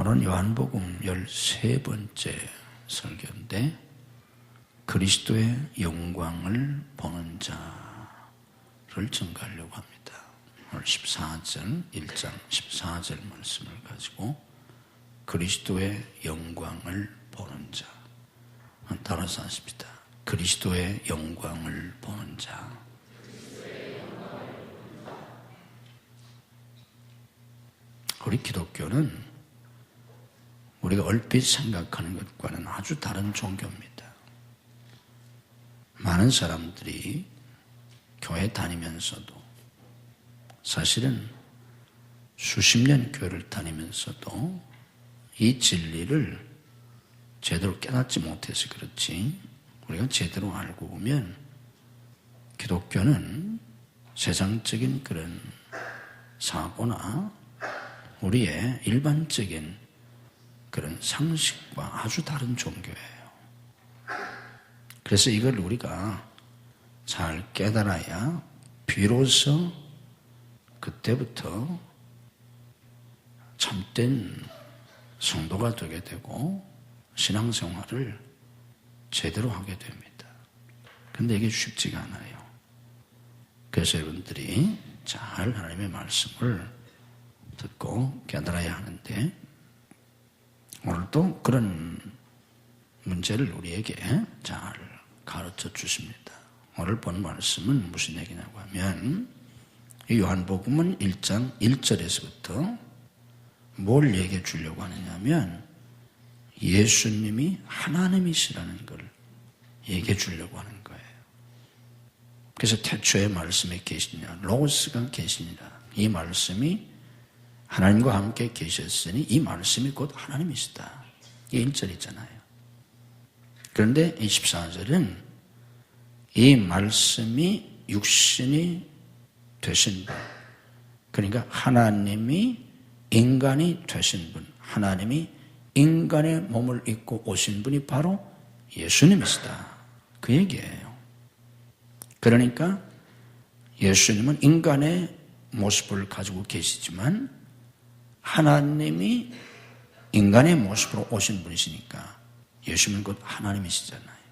오늘 요한복음 13번째 설교인데 그리스도의 영광을 보는 자를 증거하려고 합니다. 오늘 14절, 1장 14절 말씀을 가지고 그리스도의 영광을 보는 자, 따라서 하십니다. 그리스도의 영광을 보는 자. 우리 기독교는 우리가 얼핏 생각하는 것과는 아주 다른 종교입니다. 많은 사람들이 교회 다니면서도 사실은 수십 년 교회를 다니면서도 이 진리를 제대로 깨닫지 못해서 그렇지, 우리가 제대로 알고 보면 기독교는 세상적인 그런 사고나 우리의 일반적인 그런 상식과 아주 다른 종교예요. 그래서 이걸 우리가 잘 깨달아야 비로소 그때부터 참된 성도가 되게 되고 신앙생활을 제대로 하게 됩니다. 근데 이게 쉽지가 않아요. 그래서 여러분들이 잘 하나님의 말씀을 듣고 깨달아야 하는데 오늘도 그런 문제를 우리에게 잘 가르쳐 주십니다. 오늘 본 말씀은 무슨 얘기냐고 하면 이 요한복음은 1장 1절에서부터 뭘 얘기해 주려고 하느냐면 예수님이 하나님이시라는 걸 얘기해 주려고 하는 거예요. 그래서 태초에 말씀에 계시냐, 로고스가 계시니라. 이 말씀이 하나님과 함께 계셨으니 이 말씀이 곧 하나님이시다. 이 1절이잖아요. 그런데 이 14절은 이 말씀이 육신이 되신 분, 그러니까 하나님이 인간이 되신 분, 하나님이 인간의 몸을 입고 오신 분이 바로 예수님이시다. 그 얘기예요. 그러니까 예수님은 인간의 모습을 가지고 계시지만 하나님이 인간의 모습으로 오신 분이시니까 예수님은 곧 하나님이시잖아요.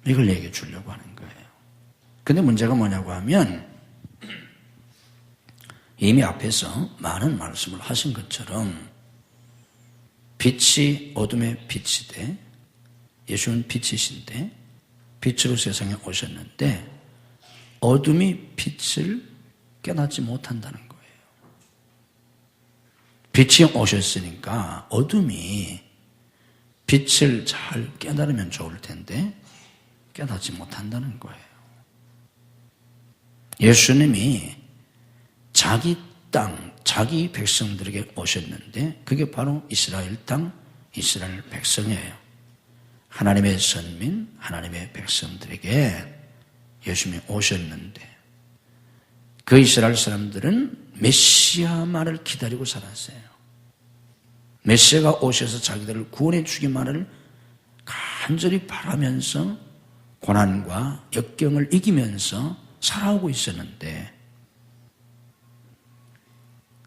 이걸 얘기해 주려고 하는 거예요. 근데 문제가 뭐냐고 하면 이미 앞에서 많은 말씀을 하신 것처럼 빛이 어둠의 빛이되 예수는 빛이신데 빛으로 세상에 오셨는데 어둠이 빛을 깨닫지 못한다는 거예요. 빛이 오셨으니까 어둠이 빛을 잘 깨달으면 좋을 텐데 깨닫지 못한다는 거예요. 예수님이 자기 땅, 자기 백성들에게 오셨는데 그게 바로 이스라엘 땅, 이스라엘 백성이에요. 하나님의 선민, 하나님의 백성들에게 예수님이 오셨는데 그 이스라엘 사람들은 메시아만을 기다리고 살았어요. 메시아가 오셔서 자기들을 구원해 주기만을 간절히 바라면서 고난과 역경을 이기면서 살아오고 있었는데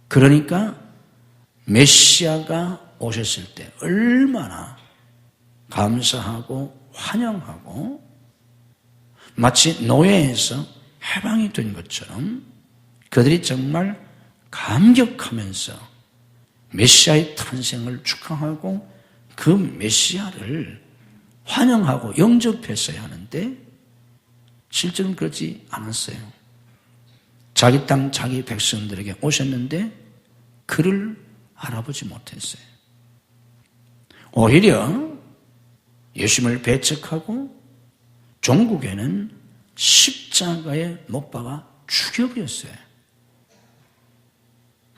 그러니까 메시아가 오셨을 때 얼마나 감사하고 환영하고 마치 노예에서 해방이 된 것처럼 그들이 정말 감격하면서 메시아의 탄생을 축하하고 그 메시아를 환영하고 영접했어야 하는데 실제로는 그렇지 않았어요. 자기 땅, 자기 백성들에게 오셨는데 그를 알아보지 못했어요. 오히려 예수님을 배척하고 종국에는 십자가에 못 박아 죽여버렸어요.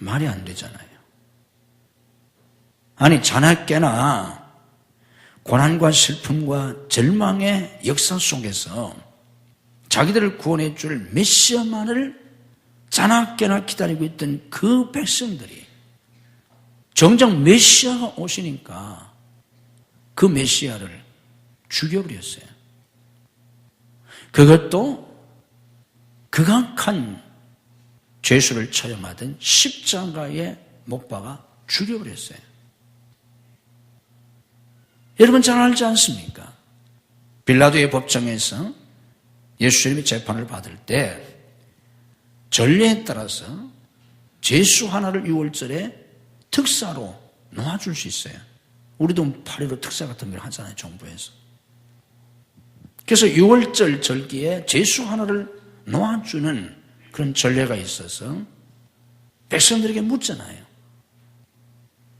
말이 안 되잖아요. 아니 자나깨나 고난과 슬픔과 절망의 역사 속에서 자기들을 구원해 줄 메시아만을 자나깨나 기다리고 있던 그 백성들이 정작 메시아가 오시니까 그 메시아를 죽여버렸어요. 그것도 극악한 죄수를 처형하던 십자가에 못 박아 죽여버렸어요. 여러분 잘 알지 않습니까? 빌라도의 법정에서 예수님이 재판을 받을 때 전례에 따라서 죄수 하나를 6월절에 특사로 놓아줄 수 있어요. 우리도 8.15 특사 같은 걸 하잖아요, 정부에서. 그래서 6월절 절기에 죄수 하나를 놓아주는 그런 전례가 있어서 백성들에게 묻잖아요.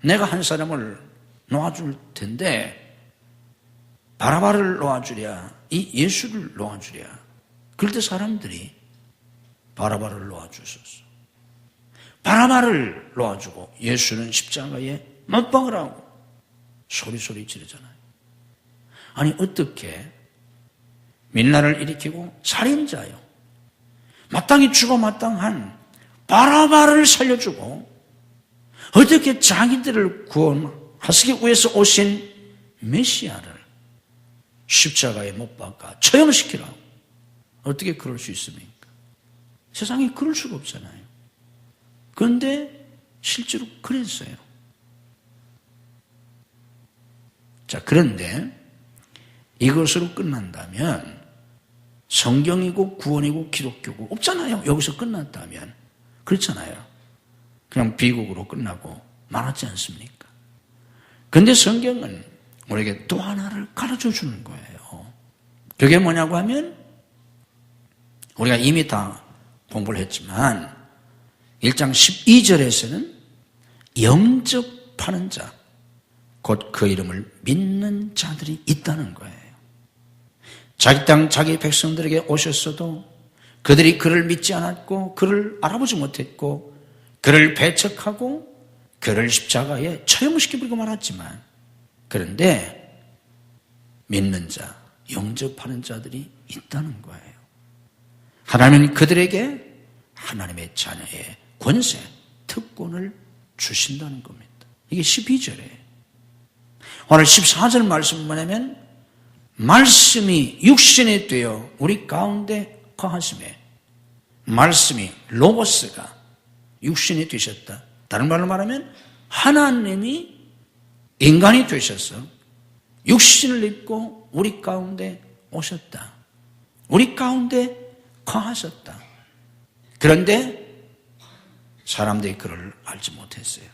내가 한 사람을 놓아줄 텐데 바라바를 놓아주랴, 이 예수를 놓아주랴. 그럴 때 사람들이 바라바를 놓아주셨어. 바라바를 놓아주고 예수는 십자가에 못 박으라고 소리 지르잖아요. 아니 어떻게 민나를 일으키고 살인자요, 마땅히 죽어 마땅한 바라바를 살려주고 어떻게 자기들을 구원하시기 위해서 오신 메시아를 십자가에 못 박아 처형시키라고. 어떻게 그럴 수 있습니까? 세상에 그럴 수가 없잖아요. 그런데 실제로 그랬어요. 자, 그런데 이것으로 끝난다면 성경이고 구원이고 기독교고 없잖아요. 여기서 끝났다면. 그렇잖아요. 그냥 비극으로 끝나고 말하지 않습니까? 그런데 성경은 우리에게 또 하나를 가르쳐 주는 거예요. 그게 뭐냐고 하면 우리가 이미 다 공부를 했지만 1장 12절에서는 영접하는 자, 곧 그 이름을 믿는 자들이 있다는 거예요. 자기 땅 자기 백성들에게 오셨어도 그들이 그를 믿지 않았고 그를 알아보지 못했고 그를 배척하고 그를 십자가에 처형시켜버리고 말았지만, 그런데 믿는 자, 영접하는 자들이 있다는 거예요. 하나님은 그들에게 하나님의 자녀의 권세, 특권을 주신다는 겁니다. 이게 12절이에요. 오늘 14절 말씀은 뭐냐면 말씀이 육신이 되어 우리 가운데 거하심에, 말씀이 로고스가 육신이 되셨다. 다른 말로 말하면 하나님이 인간이 되셔서 육신을 입고 우리 가운데 오셨다. 우리 가운데 거하셨다. 그런데 사람들이 그를 알지 못했어요.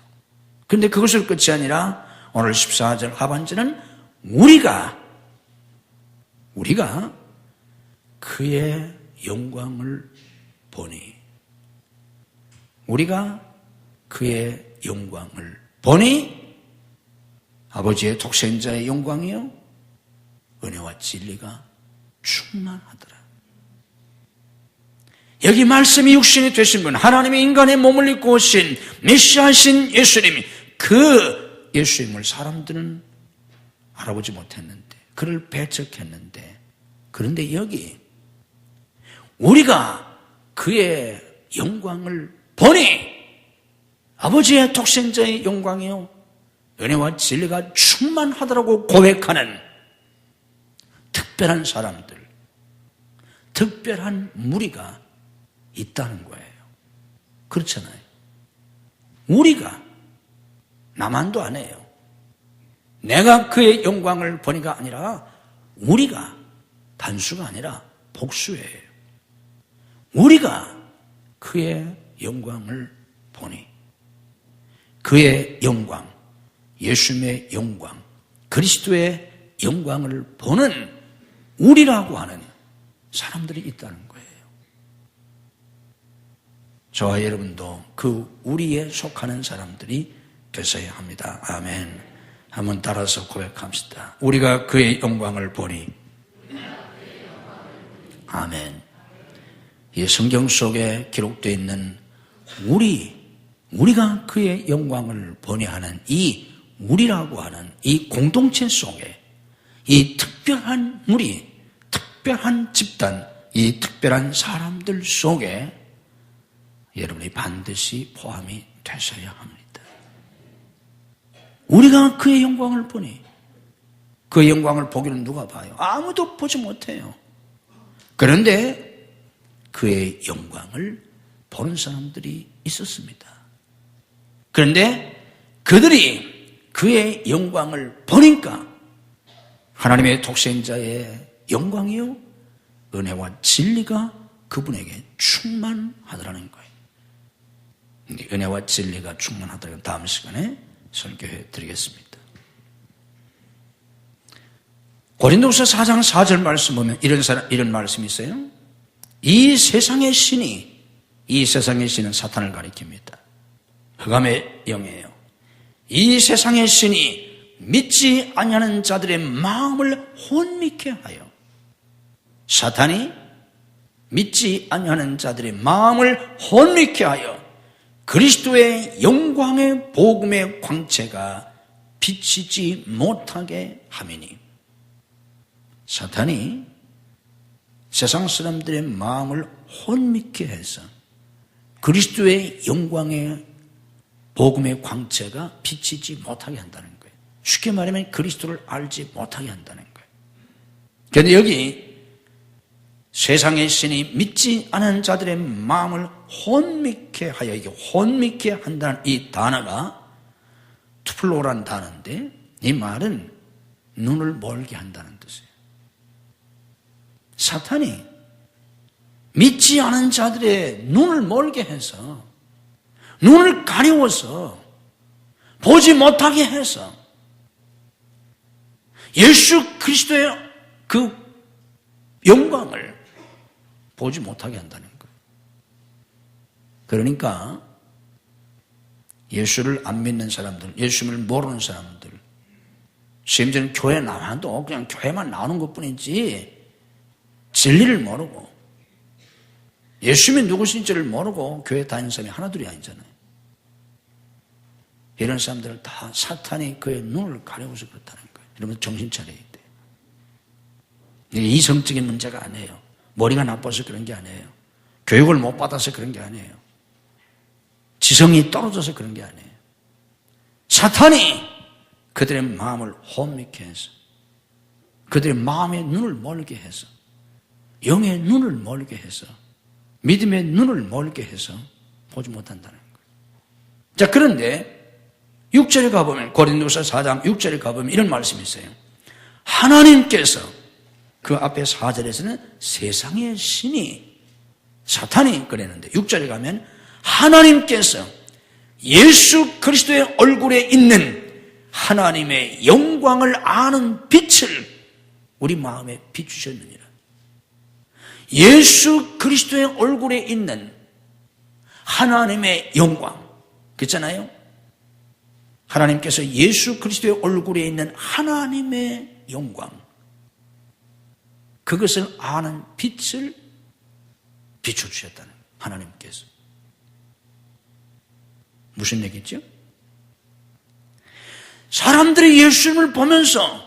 그런데 그것을 끝이 아니라 오늘 14절 하반절은 우리가 그의 영광을 보니, 우리가 그의 영광을 보니 아버지의 독생자의 영광이요 은혜와 진리가 충만하더라. 여기 말씀이 육신이 되신 분, 하나님의 인간의 몸을 입고 오신 메시아신 예수님이, 그 예수님을 사람들은 알아보지 못했는데, 그를 배척했는데, 그런데 여기 우리가 그의 영광을 보니 아버지의 독생자의 영광이요 은혜와 진리가 충만하더라고 고백하는 특별한 사람들, 특별한 무리가 있다는 거예요. 그렇잖아요. 우리가, 나만도 안 해요. 내가 그의 영광을 보니가 아니라 우리가, 단수가 아니라 복수예요. 우리가 그의 영광을 보니, 그의 영광, 예수님의 영광, 그리스도의 영광을 보는 우리라고 하는 사람들이 있다는 거예요. 저와 여러분도 그 우리에 속하는 사람들이 되셔야 합니다. 아멘. 한번 따라서 고백합시다. 우리가 그의 영광을 보니. 아멘. 이 성경 속에 기록되어 있는 우리가 그의 영광을 보니 하는 이 우리라고 하는 이 공동체 속에 이 특별한 무리, 특별한 집단, 이 특별한 사람들 속에 여러분이 반드시 포함이 되셔야 합니다. 우리가 그의 영광을 보니, 그 영광을 보기는 누가 봐요? 아무도 보지 못해요. 그런데 그의 영광을 보는 사람들이 있었습니다. 그런데 그들이 그의 영광을 보니까 하나님의 독생자의 영광이요 은혜와 진리가 그분에게 충만하더라는 거예요. 은혜와 진리가 충만하더라는 다음 시간에 설교해 드리겠습니다. 고린도후서 4장 4절 말씀 보면 이런 말씀이 있어요. 이 세상의 신은 사탄을 가리킵니다. 흑암의 영이에요. 이 세상의 신이 믿지 아니하는 자들의 마음을 혼미케 하여, 사탄이 믿지 아니하는 자들의 마음을 혼미케 하여 그리스도의 영광의 복음의 광채가 비치지 못하게 함이니, 사탄이 세상 사람들의 마음을 혼미케 해서 그리스도의 영광의 복음의 광채가 비치지 못하게 한다는 거예요. 쉽게 말하면 그리스도를 알지 못하게 한다는 거예요. 그런데 여기 세상의 신이 믿지 않은 자들의 마음을 혼미케 하여, 이게 혼미케 한다는 이 단어가 투플로란 단어인데, 이 말은 눈을 멀게 한다는 뜻이에요. 사탄이 믿지 않은 자들의 눈을 멀게 해서, 눈을 가리워서 보지 못하게 해서 예수 그리스도의 그 영광을 보지 못하게 한다는 거예요. 그러니까 예수를 안 믿는 사람들, 예수를 모르는 사람들, 심지어는 교회 나와도 그냥 교회만 나오는 것뿐이지 진리를 모르고 예수님이 누구신지를 모르고 교회 다니는 사람이 하나둘이 아니잖아요. 이런 사람들을 다 사탄이 그의 눈을 가려워서 그렇다는 거예요. 여러분 정신 차려야 돼요. 이게 이성적인 문제가 아니에요. 머리가 나빠서 그런 게 아니에요. 교육을 못 받아서 그런 게 아니에요. 지성이 떨어져서 그런 게 아니에요. 사탄이 그들의 마음을 혼미케 해서, 그들의 마음의 눈을 멀게 해서, 영의 눈을 멀게 해서, 믿음의 눈을 멀게 해서 보지 못한다는 거예요. 자, 그런데 6절에 가보면, 고린도서 4장 6절에 가보면 이런 말씀이 있어요. 하나님께서, 그 앞에 4절에서는 세상의 신이, 사탄이 그랬는데 6절에 가면 하나님께서 예수 그리스도의 얼굴에 있는 하나님의 영광을 아는 빛을 우리 마음에 비추셨느니라. 예수 그리스도의 얼굴에 있는 하나님의 영광, 그렇잖아요? 하나님께서 예수 그리스도의 얼굴에 있는 하나님의 영광, 그것을 아는 빛을 비춰주셨다는 거예요. 하나님께서. 무슨 얘기죠? 사람들이 예수님을 보면서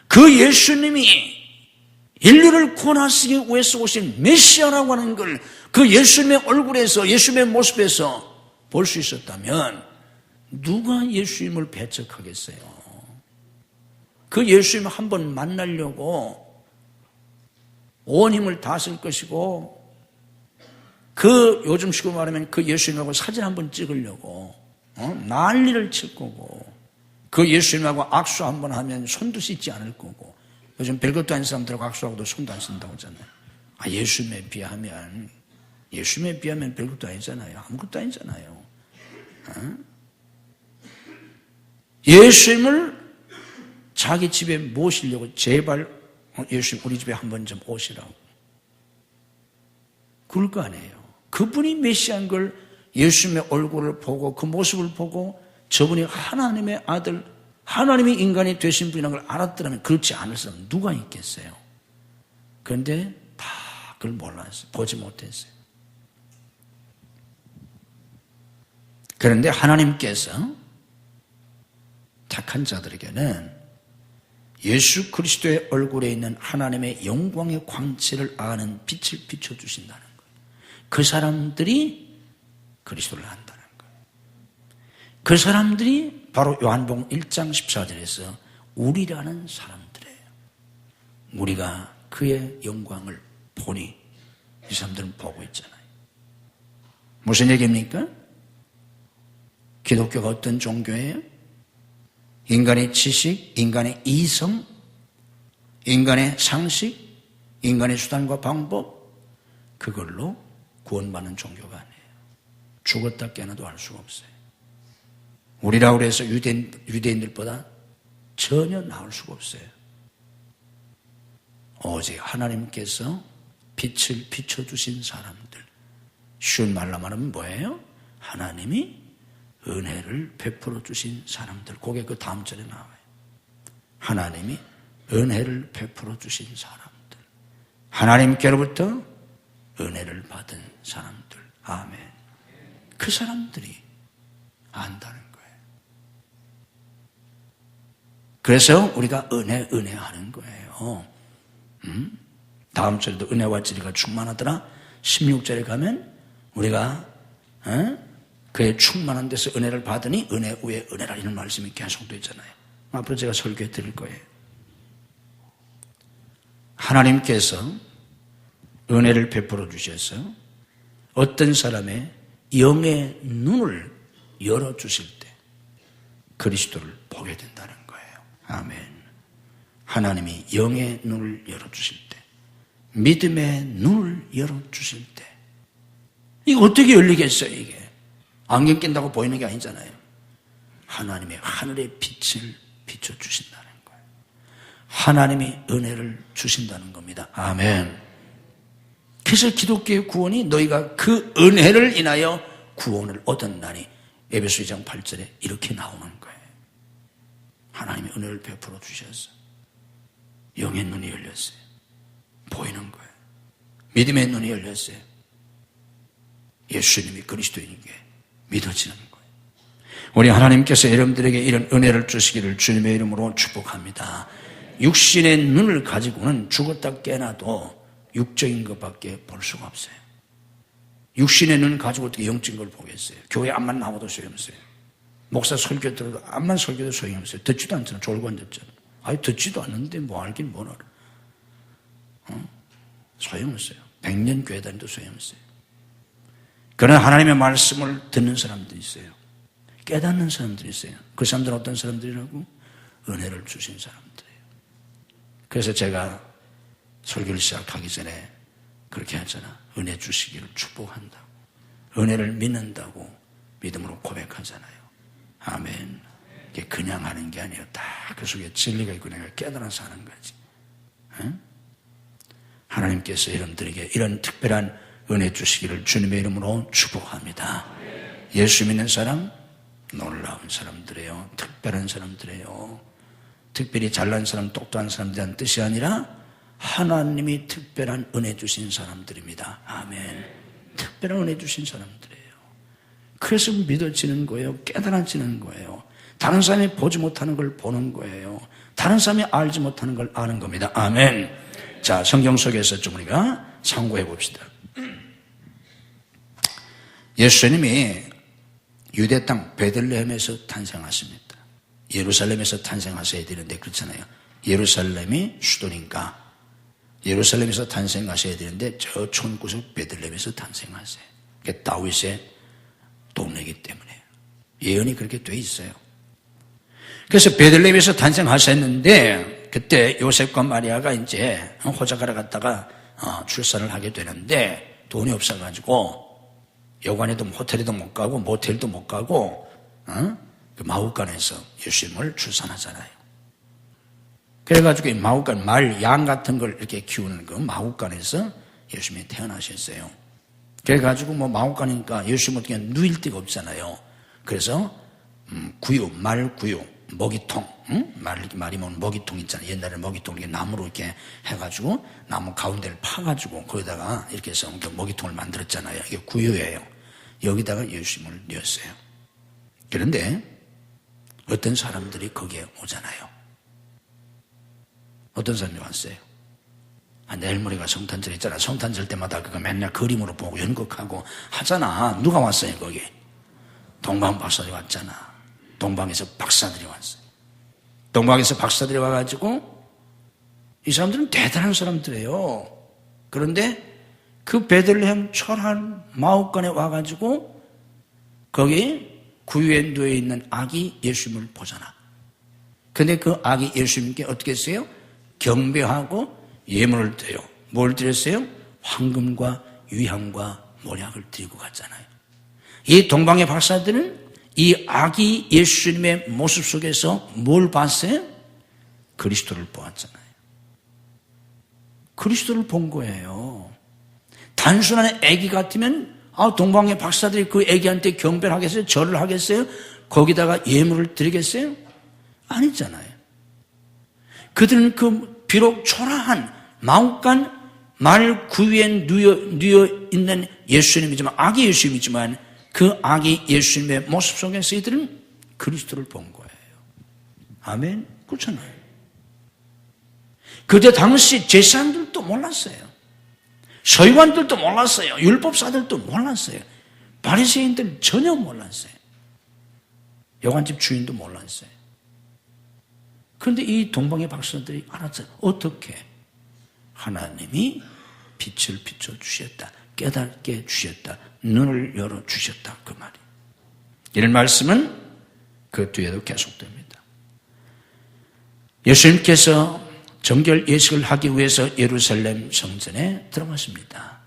그 예수님이 인류를 구원하시기 위해서 오신 메시아라고 하는 걸 그 예수님의 얼굴에서, 예수님의 모습에서 볼 수 있었다면 누가 예수님을 배척하겠어요? 그 예수님 한번 만나려고 온 힘을 다 쓸 것이고, 그 요즘식으로 말하면 그 예수님하고 사진 한번 찍으려고 난리를 칠 거고, 그 예수님하고 악수 한번 하면 손도 씻지 않을 거고, 요즘 별것도 아닌 사람들하고 악수하고도 손도 안 씻는다고 하잖아요. 예수님에 비하면 별것도 아니잖아요. 아무것도 아니잖아요. 예수님을 자기 집에 모시려고 제발 예수님 우리 집에 한번 좀 오시라고. 그럴 거 아니에요. 그분이 메시아인 걸 예수님의 얼굴을 보고 그 모습을 보고 저분이 하나님의 아들, 하나님의 인간이 되신 분이라는 걸 알았더라면 그렇지 않을 사람은 누가 있겠어요? 그런데 다 그걸 몰랐어요. 보지 못했어요. 그런데 하나님께서 착한 자들에게는 예수 그리스도의 얼굴에 있는 하나님의 영광의 광채를 아는 빛을 비춰주신다는 거예요. 그 사람들이 그리스도를 안다는 거예요. 그 사람들이 바로 요한복음 1장 14절에서 우리라는 사람들이에요. 우리가 그의 영광을 보니 이 사람들은 보고 있잖아요. 무슨 얘기입니까? 기독교가 어떤 종교예요? 인간의 지식, 인간의 이성, 인간의 상식, 인간의 수단과 방법, 그걸로 구원받는 종교가 아니에요. 죽었다 깨어나도 알 수가 없어요. 우리라고 해서 유대인들보다 전혀 나을 수가 없어요. 오직 하나님께서 빛을 비춰주신 사람들. 쉬운 말로 말하면 뭐예요? 하나님이 은혜를 베풀어 주신 사람들. 그게 그 다음 절에 나와요. 하나님이 은혜를 베풀어 주신 사람들. 하나님께로부터 은혜를 받은 사람들. 아멘. 그 사람들이 안다는 거예요. 그래서 우리가 은혜 하는 거예요. 다음 절에도 은혜와 진리가 충만하더라. 16절에 가면 우리가 그의 충만한 데서 은혜를 받으니 은혜 위에 은혜라 이런 말씀이 계속 되어 있잖아요. 앞으로 제가 설교해 드릴 거예요. 하나님께서 은혜를 베풀어 주셔서 어떤 사람의 영의 눈을 열어주실 때 그리스도를 보게 된다는 거예요. 아멘. 하나님이 영의 눈을 열어주실 때, 믿음의 눈을 열어주실 때, 이거 어떻게 열리겠어요, 이게? 안경 낀다고 보이는 게 아니잖아요. 하나님의 하늘의 빛을 비춰주신다는 거예요. 하나님이 은혜를 주신다는 겁니다. 아멘. 그래서 기독교의 구원이 너희가 그 은혜를 인하여 구원을 얻었나니 에베소 2장 8절에 이렇게 나오는 거예요. 하나님이 은혜를 베풀어 주셔서 영의 눈이 열렸어요. 보이는 거예요. 믿음의 눈이 열렸어요. 예수님이 그리스도인 게 믿어지는 거예요. 우리 하나님께서 여러분들에게 이런 은혜를 주시기를 주님의 이름으로 축복합니다. 육신의 눈을 가지고는 죽었다 깨어나도 육적인 것밖에 볼 수가 없어요. 육신의 눈을 가지고 어떻게 영적인 걸 보겠어요? 교회 앞만 나와도 소용없어요. 목사 설교 들어도 앞만 설교도 소용없어요. 듣지도 않잖아. 졸고 앉았잖아. 아니 듣지도 않는데 뭐 알긴 뭘 알아. 소용없어요. 100년 교회 다니도 소용없어요. 그러나 하나님의 말씀을 듣는 사람들이 있어요. 깨닫는 사람들이 있어요. 그 사람들은 어떤 사람들이라고? 은혜를 주신 사람들이에요. 그래서 제가 설교를 시작하기 전에 그렇게 하잖아. 은혜 주시기를 축복한다고. 은혜를 믿는다고 믿음으로 고백하잖아요. 아멘. 이게 그냥 하는 게 아니에요. 다 그 속에 진리가 있고 내가 깨달아서 하는 거지. 응? 하나님께서 여러분들에게 이런 특별한 은혜 주시기를 주님의 이름으로 축복합니다. 예수 믿는 사람, 놀라운 사람들이에요. 특별한 사람들이에요. 특별히 잘난 사람, 똑똑한 사람들이란 뜻이 아니라 하나님이 특별한 은혜 주신 사람들입니다. 아멘. 특별한 은혜 주신 사람들이에요. 그래서 믿어지는 거예요. 깨달아지는 거예요. 다른 사람이 보지 못하는 걸 보는 거예요. 다른 사람이 알지 못하는 걸 아는 겁니다. 아멘. 자, 성경 속에서 좀 우리가 참고해 봅시다. 예수님이 유대 땅 베들레헴에서 탄생하십니다. 예루살렘에서 탄생하셔야 되는데 그렇잖아요. 예루살렘이 수도니까 예루살렘에서 탄생하셔야 되는데 저 촌구석 베들레헴에서 탄생하세요. 그게 다윗의 동네이기 때문에 예언이 그렇게 돼 있어요. 그래서 베들레헴에서 탄생하셨는데 그때 요셉과 마리아가 이제 호적하러 갔다가 출산을 하게 되는데 돈이 없어가지고 여관에도 호텔에도 못 가고 모텔도 못 가고 그 마구간에서 예수님을 출산하잖아요. 그래가지고 이 마구간 말, 양 같은 걸 이렇게 키우는 그 마구간에서 예수님이 태어나셨어요. 그래가지고 뭐 마구간이니까 예수님 어떻게 누일 데가 없잖아요. 그래서 구유, 말 구유, 먹이통, 말이 먹는 먹이통 있잖아요. 옛날에 먹이통 이렇게 나무로 이렇게 해가지고 나무 가운데를 파가지고 거기다가 이렇게 해서 먹이통을 만들었잖아요. 이게 구유예요. 여기다가 예수님을 넣었어요. 그런데 어떤 사람들이 거기에 오잖아요. 어떤 사람이 왔어요? 내일 모레가 성탄절 있잖아. 성탄절 때마다 그거 맨날 그림으로 보고 연극하고 하잖아. 누가 왔어요 거기? 동방 박사들이 왔잖아. 동방에서 박사들이 왔어요. 동방에서 박사들이 와가지고 이 사람들은 대단한 사람들이에요. 그런데 그 베들레헴 철한 마옥간에 와가지고 거기 구유에 누워있는 아기 예수님을 보잖아. 근데 그 아기 예수님께 어떻게 했어요? 경배하고 예물을 드려. 뭘 드렸어요? 황금과 유향과 몰약을 드리고 갔잖아요. 이 동방의 박사들은 이 아기 예수님의 모습 속에서 뭘 봤어요? 그리스도를 보았잖아요. 그리스도를 본 거예요. 단순한 아기 같으면 동방의 박사들이 그 아기한테 경배를 하겠어요? 절을 하겠어요? 거기다가 예물을 드리겠어요? 아니잖아요. 그들은 그 비록 초라한 마음간 말 구유에 누워 있는 예수님이지만 아기 예수님이지만 그 아기 예수님의 모습 속에서 이들은 그리스도를 본 거예요. 아멘. 그렇잖아요. 그때 당시 제사장들도 몰랐어요. 서기관들도 몰랐어요. 율법사들도 몰랐어요. 바리새인들 전혀 몰랐어요. 여관집 주인도 몰랐어요. 그런데 이 동방의 박사들이 알았어요. 어떻게? 하나님이 빛을 비춰주셨다. 깨닫게 주셨다. 눈을 열어주셨다. 그 말이. 이런 말씀은 그 뒤에도 계속됩니다. 예수님께서 정결 예식을 하기 위해서 예루살렘 성전에 들어갔습니다.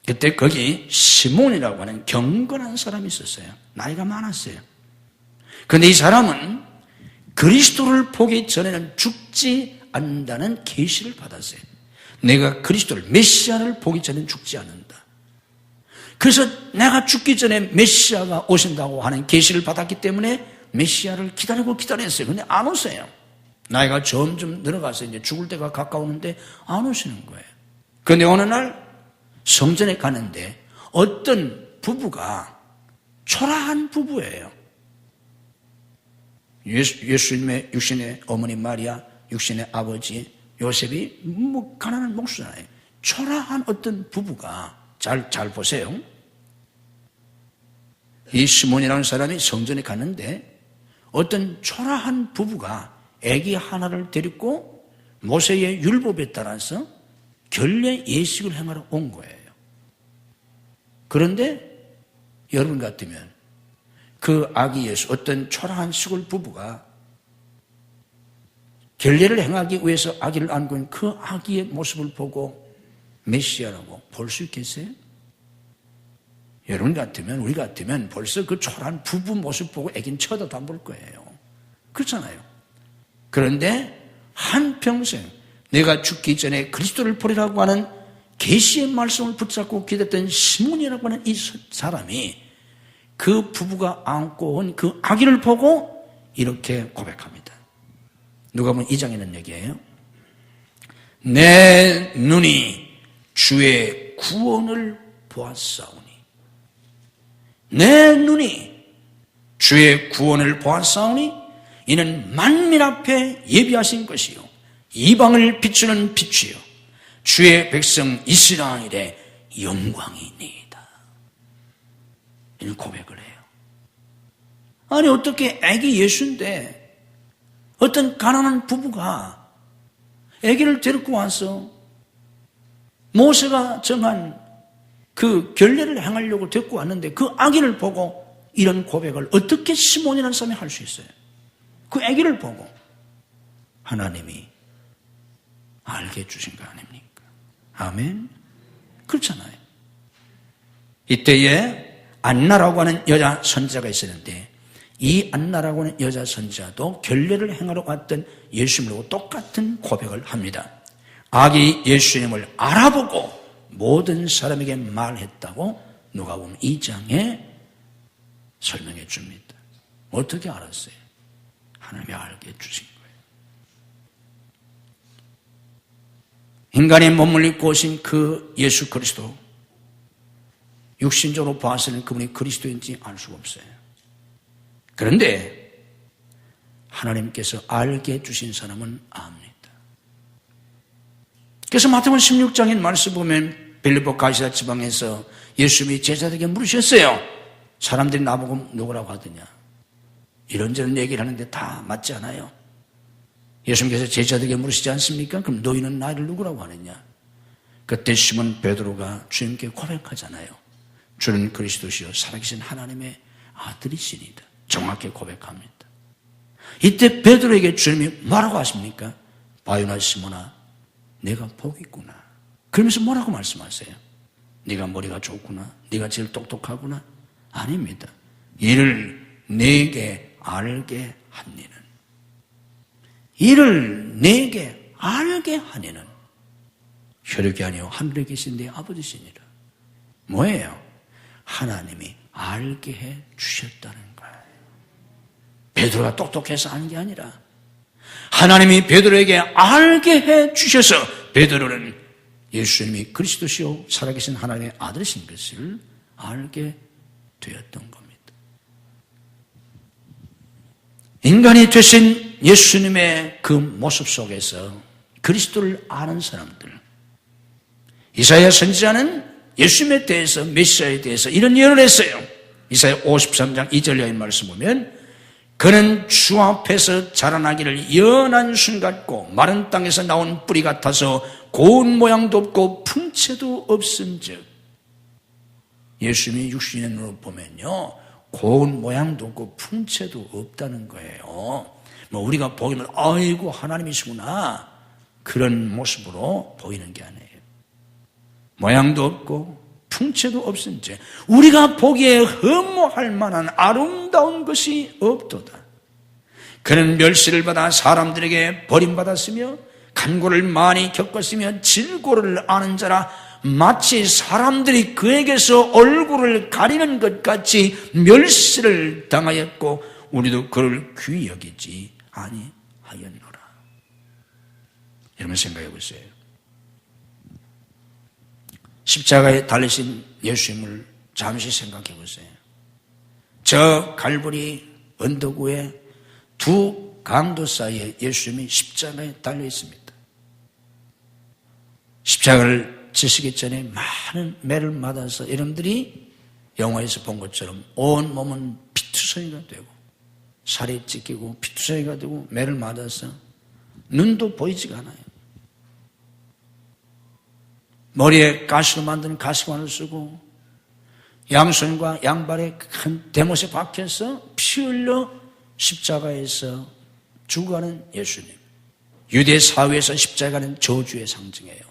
그때 거기 시몬이라고 하는 경건한 사람이 있었어요. 나이가 많았어요. 그런데 이 사람은 그리스도를 보기 전에는 죽지 않는다는 계시를 받았어요. 내가 그리스도를 메시아를 보기 전에는 죽지 않는다. 그래서 내가 죽기 전에 메시아가 오신다고 하는 계시를 받았기 때문에 메시아를 기다렸어요. 근데 안 오세요. 나이가 점점 늘어가서 이제 죽을 때가 가까우는데 안 오시는 거예요. 그런데 어느 날 성전에 가는데 어떤 부부가 초라한 부부예요. 예수님의 육신의 어머니 마리아, 육신의 아버지 요셉이 가난한 목수잖아요. 초라한 어떤 부부가 잘 보세요. 이 시몬이라는 사람이 성전에 갔는데 어떤 초라한 부부가 아기 하나를 데리고 모세의 율법에 따라서 결례 예식을 행하러 온 거예요. 그런데 여러분 같으면 그 아기 예수, 어떤 초라한 시골 부부가 결례를 행하기 위해서 아기를 안고 있는 그 아기의 모습을 보고 메시아라고 볼 수 있겠어요? 여러분 같으면, 우리 같으면 벌써 그 초라한 부부 모습 보고 아기는 쳐다도 안 볼 거예요. 그렇잖아요. 그런데 한평생 내가 죽기 전에 그리스도를 보리라고 하는 계시의 말씀을 붙잡고 기다렸던 시몬이라고 하는 이 사람이 그 부부가 안고 온 그 아기를 보고 이렇게 고백합니다. 누가복음 2장에 있는 얘기예요. 내 눈이 주의 구원을 보았사오니, 내 눈이 주의 구원을 보았사오니 이는 만민 앞에 예비하신 것이요 이방을 비추는 빛이요 주의 백성 이스라엘의 영광이니이다. 이런 고백을 해요. 아니 어떻게 아기 예수인데 어떤 가난한 부부가 아기를 데리고 와서 모세가 정한 그 결례를 행하려고 데리고 왔는데 그 아기를 보고 이런 고백을 어떻게 시몬이라는 사람이 할 수 있어요? 그 아기를 보고 하나님이 알게 해주신 거 아닙니까? 아멘? 그렇잖아요. 이때에 안나라고 하는 여자 선지자가 있었는데 이 안나라고 하는 여자 선지자도 결례를 행하러 왔던 예수님하고 똑같은 고백을 합니다. 아기 예수님을 알아보고 모든 사람에게 말했다고 누가복음 2장에 설명해 줍니다. 어떻게 알았어요? 하나님이 알게 해주신 거예요. 인간의 몸을 입고 오신 그 예수 그리스도, 육신적으로 봐서는 그분이 그리스도인지 알 수가 없어요. 그런데 하나님께서 알게 해주신 사람은 압니다. 그래서 마태복음 16장인 말씀 보면 빌립보 가이사 지방에서 예수님이 제자들에게 물으셨어요. 사람들이 나보고 누구라고 하더냐. 이런저런 얘기를 하는데 다 맞지 않아요. 예수님께서 제자들에게 물으시지 않습니까? 그럼 너희는 나를 누구라고 하느냐. 그때 시몬 베드로가 주님께 고백하잖아요. 주는 그리스도시요 살아계신 하나님의 아들이시니다. 정확히 고백합니다. 이때 베드로에게 주님이 뭐라고 하십니까? 바요나 시몬아, 내가 복이 있구나. 그러면서 뭐라고 말씀하세요? 네가 머리가 좋구나, 네가 제일 똑똑하구나. 아닙니다. 이를 내게 알게 하니는, 이를 내게 알게 하니는 혈육이 아니요 하늘에 계신 내 아버지시니라. 뭐예요? 하나님이 알게 해 주셨다는 거예요. 베드로가 똑똑해서 아는 게 아니라 하나님이 베드로에게 알게 해 주셔서 베드로는 예수님이 그리스도시요 살아계신 하나님의 아들이신 것을 알게 되었던 겁니다. 인간이 되신 예수님의 그 모습 속에서 그리스도를 아는 사람들, 이사야 선지자는 예수님에 대해서, 메시아에 대해서 이런 예언을 했어요. 이사야 53장 2절 이하의 말씀 보면 그는 주 앞에서 자라나기를 연한 순 같고 마른 땅에서 나온 뿌리 같아서 고운 모양도 없고 풍채도 없은즉, 예수님이 육신의 눈으로 보면요 고운 모양도 없고 풍채도 없다는 거예요. 우리가 보기는 아이고 하나님이시구나 그런 모습으로 보이는 게 아니에요. 모양도 없고 풍채도 없은지 우리가 보기에 흠모할 만한 아름다운 것이 없도다. 그는 멸시를 받아 사람들에게 버림받았으며 간고를 많이 겪었으며 질고를 아는 자라 마치 사람들이 그에게서 얼굴을 가리는 것 같이 멸시를 당하였고 우리도 그를 귀히 여기지 아니하였노라. 여러분 생각해 보세요. 십자가에 달리신 예수님을 잠시 생각해 보세요. 저 갈보리 언덕 위에 두 강도 사이에 예수님이 십자가에 달려 있습니다. 십자가를 지시기 전에 많은 매를 맞아서 여러분들이 영화에서 본 것처럼 온 몸은 피투성이가 되고 살이 찢기고 피투성이가 되고 매를 맞아서 눈도 보이지가 않아요. 머리에 가시로 만든 가시관을 쓰고 양손과 양발에 큰 대못에 박혀서 피 흘려 십자가에서 죽어가는 예수님. 유대 사회에서 십자가는 저주의 상징이에요.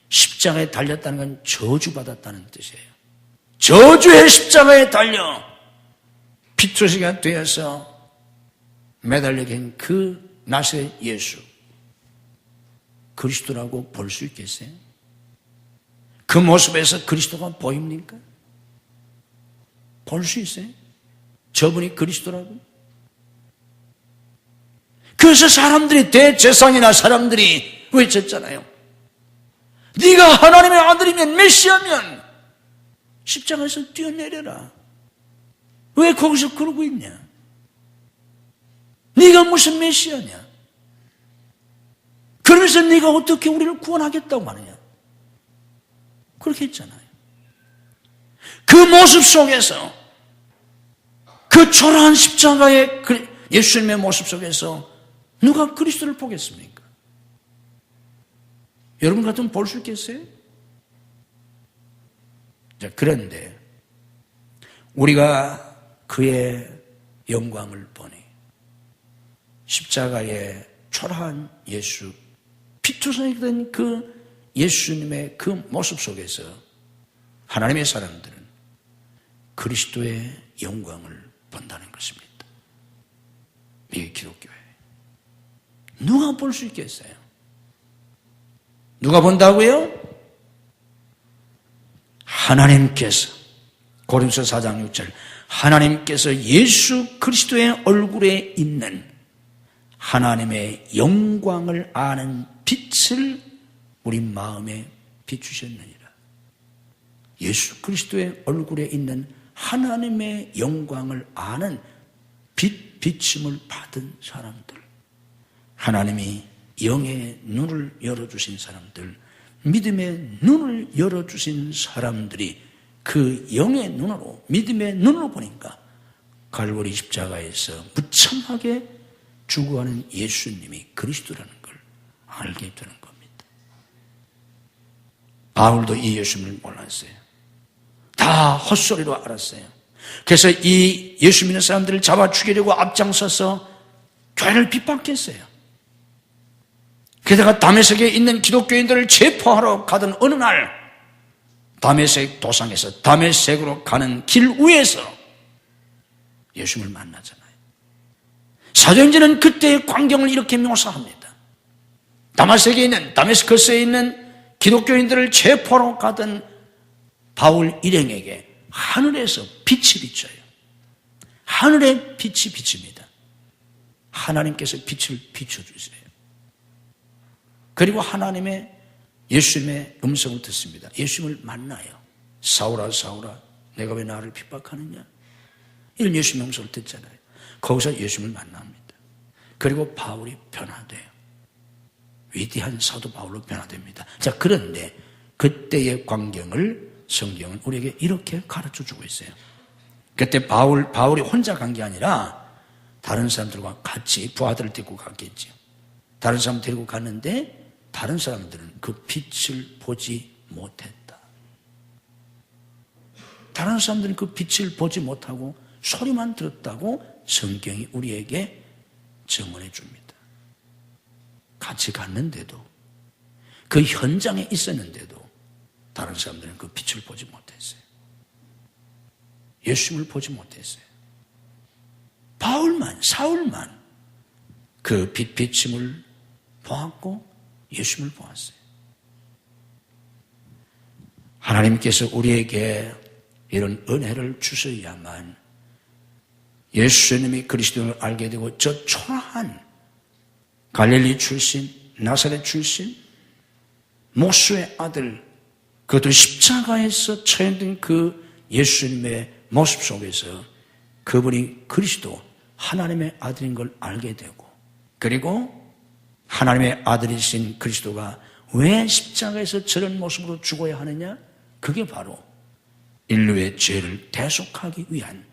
십자가에 달렸다는 건 저주받았다는 뜻이에요. 저주의 십자가에 달려 피투성이가 되어서 매달려 간 그 나사렛 예수, 그리스도라고 볼 수 있겠어요? 그 모습에서 그리스도가 보입니까? 볼 수 있어요? 저분이 그리스도라고? 그래서 사람들이, 대제사장이나 사람들이 외쳤잖아요. 네가 하나님의 아들이면, 메시아면 십자가에서 뛰어내려라. 왜 거기서 그러고 있냐? 네가 무슨 메시아냐? 그러면서 네가 어떻게 우리를 구원하겠다고 하느냐? 그렇게 했잖아요. 그 모습 속에서, 그 초라한 십자가의 예수님의 모습 속에서 누가 그리스도를 보겠습니까? 여러분 같으면 볼 수 있겠어요? 자, 그런데 우리가 그의 영광을 보니 십자가의 초라한 예수, 피투성이 된 그 예수님의 그 모습 속에서 하나님의 사람들은 그리스도의 영광을 본다는 것입니다. 이게 기독교예요. 누가 볼 수 있겠어요? 누가 본다고요? 하나님께서, 고린도서 4장 6절, 하나님께서 예수 그리스도의 얼굴에 있는 하나님의 영광을 아는 빛을 우리 마음에 비추셨느니라. 예수 그리스도의 얼굴에 있는 하나님의 영광을 아는 비침을 받은 사람들, 하나님이 영의 눈을 열어주신 사람들, 믿음의 눈을 열어주신 사람들이 그 영의 눈으로, 믿음의 눈으로 보니까 갈보리 십자가에서 무참하게 죽어가는 예수님이 그리스도라는 걸 알게 되는 겁니다. 바울도 이 예수님을 몰랐어요. 다 헛소리로 알았어요. 그래서 이 예수 믿는 사람들을 잡아 죽이려고 앞장서서 교회를 핍박했어요. 게다가 다메섹에 있는 기독교인들을 체포하러 가던 어느 날 다메섹 도상에서 다메섹으로 가는 길 위에서 예수님을 만나잖아요. 사도행전은 그때의 광경을 이렇게 묘사합니다. 다메스커스에 있는 기독교인들을 체포하러 가던 바울 일행에게 하늘에서 빛이 비쳐요. 하늘의 빛이 비칩니다. 하나님께서 빛을 비춰주세요. 그리고 예수님의 음성을 듣습니다. 예수님을 만나요. 사울아 사울아 내가 왜 나를 핍박하느냐, 이런 예수님의 음성을 듣잖아요. 거기서 예수님을 만납니다. 그리고 바울이 변화돼요. 위대한 사도 바울로 변화됩니다. 자, 그런데 그때의 광경을 성경은 우리에게 이렇게 가르쳐주고 있어요. 그때 바울이 혼자 간 게 아니라 다른 사람들과 같이 부하들을 데리고 갔겠죠. 다른 사람 데리고 갔는데 다른 사람들은 그 빛을 보지 못했다. 다른 사람들은 그 빛을 보지 못하고 소리만 들었다고 성경이 우리에게 증언해 줍니다. 같이 갔는데도, 그 현장에 있었는데도 다른 사람들은 그 빛을 보지 못했어요. 예수님을 보지 못했어요. 사울만 그 빛 비침을 보았고 예수님을 보았어요. 하나님께서 우리에게 이런 은혜를 주셔야만 예수님이 그리스도를 알게 되고 저 초라한 갈릴리 출신, 나사렛 출신, 모수의 아들, 그것도 십자가에서 처형된 그 예수님의 모습 속에서 그분이 그리스도, 하나님의 아들인 걸 알게 되고, 그리고 하나님의 아들이신 그리스도가 왜 십자가에서 저런 모습으로 죽어야 하느냐? 그게 바로 인류의 죄를 대속하기 위한,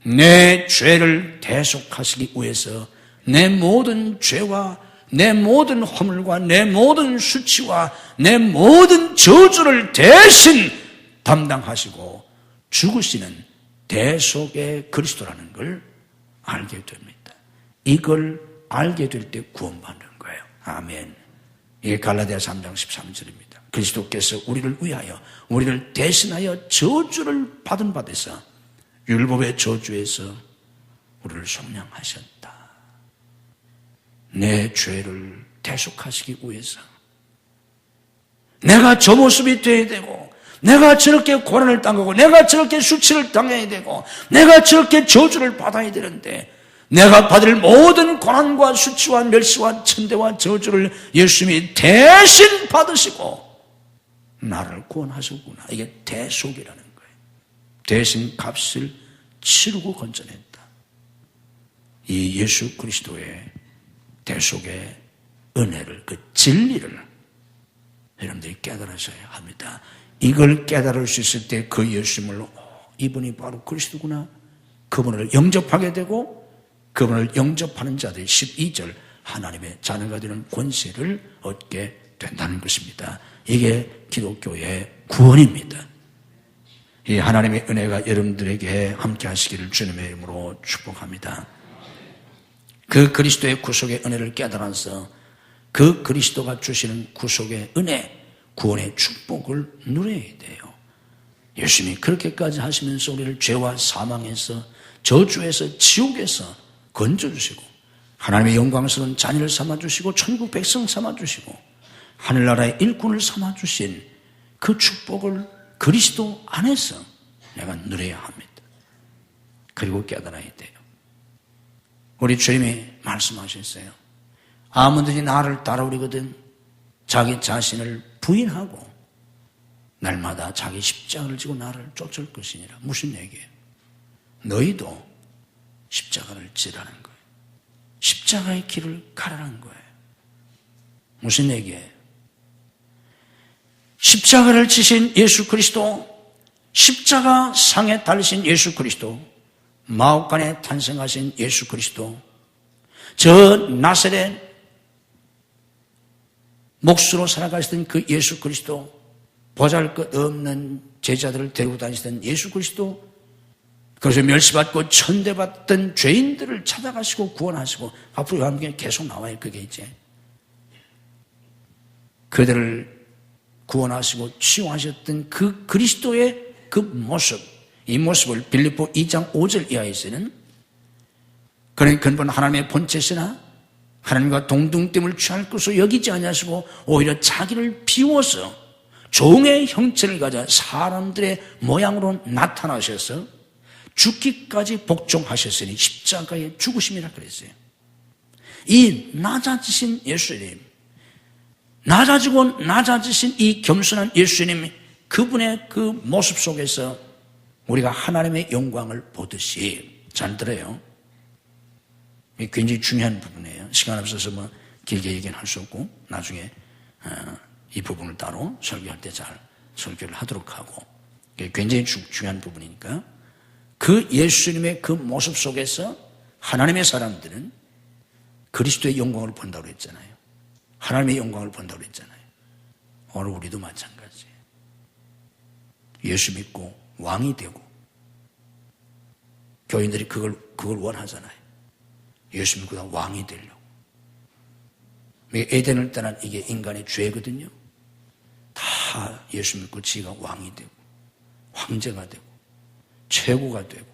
내 죄를 대속하시기 위해서 내 모든 죄와 내 모든 허물과 내 모든 수치와 내 모든 저주를 대신 담당하시고 죽으시는 대속의 그리스도라는 걸 알게 됩니다. 이걸 알게 될 때 구원받는 거예요. 아멘. 이게 갈라디아서 3장 13절입니다. 그리스도께서 우리를 위하여, 우리를 대신하여 저주를 받은 바 되사 율법의 저주에서 우리를 속량하셨다. 내 죄를 대속하시기 위해서 내가 저 모습이 되어야 되고, 내가 저렇게 고난을 당하고, 내가 저렇게 수치를 당해야 되고, 내가 저렇게 저주를 받아야 되는데, 내가 받을 모든 고난과 수치와 멸시와 천대와 저주를 예수님이 대신 받으시고 나를 구원하셨구나. 이게 대속이라는 거예요. 대신 값을 치르고 건져냈다. 이 예수 그리스도의 대속의 은혜를, 그 진리를 여러분들이 깨달으셔야 합니다. 이걸 깨달을 수 있을 때 그 예수님을, 이분이 바로 그리스도구나, 그분을 영접하게 되고, 그분을 영접하는 자들이 12절 하나님의 자녀가 되는 권세를 얻게 된다는 것입니다. 이게 기독교의 구원입니다. 이 하나님의 은혜가 여러분들에게 함께 하시기를 주님의 이름으로 축복합니다. 그 그리스도의 구속의 은혜를 깨달아서 그 그리스도가 주시는 구속의 은혜, 구원의 축복을 누려야 돼요. 예수님이 그렇게까지 하시면서 우리를 죄와 사망에서, 저주에서, 지옥에서 건져주시고 하나님의 영광스러운 자녀를 삼아주시고 천국 백성 삼아주시고 하늘나라의 일꾼을 삼아주신 그 축복을 그리스도 안에서 내가 누려야 합니다. 그리고 깨달아야 돼요. 우리 주님이 말씀하셨어요. 아무든지 나를 따라오려거든 자기 자신을 부인하고 날마다 자기 십자가를 지고 나를 쫓을 것이니라. 무슨 얘기예요? 너희도 십자가를 지라는 거예요. 십자가의 길을 가라는 거예요. 무슨 얘기예요? 십자가를 지신 예수 그리스도, 십자가 상에 달리신 예수 그리스도, 마옥간에 탄생하신 예수 그리스도, 저 나사렛 몫으로 살아가시던 그 예수 그리스도, 보잘것없는 제자들을 데리고 다니시던 예수 그리스도, 그래서 멸시받고 천대받던 죄인들을 찾아가시고 구원하시고 앞으로 요한복음에 계속 나와요. 그게 이제 그들을 구원하시고 치유하셨던 그 그리스도의 그 모습, 이 모습을 빌립보 2장 5절 이하에서는 그런 근본 하나님의 본체시나 하나님과 동등됨을 취할 것으로 여기지 아니하시고 오히려 자기를 비워서 종의 형체를 가져 사람들의 모양으로 나타나셔서 죽기까지 복종하셨으니 십자가의 죽으심이라 그랬어요. 이 낮아지신 예수님, 낮아지고 낮아지신 이 겸손한 예수님, 그분의 그 모습 속에서 우리가 하나님의 영광을 보듯이, 잘 들어요. 이게 굉장히 중요한 부분이에요. 시간 없어서 뭐 길게 얘기는 할 수 없고 나중에 이 부분을 따로 설교할 때 잘 설교를 하도록 하고, 이게 굉장히 중요한 부분이니까 그 예수님의 그 모습 속에서 하나님의 사람들은 그리스도의 영광을 본다고 했잖아요. 하나님의 영광을 본다고 했잖아요. 오늘 우리도 마찬가지예요. 예수 믿고 왕이 되고, 교인들이 그걸 원하잖아요. 예수 믿고 왕이 되려고. 에덴을 떠난 이게 인간의 죄거든요. 다 예수 믿고 지가 왕이 되고 황제가 되고 최고가 되고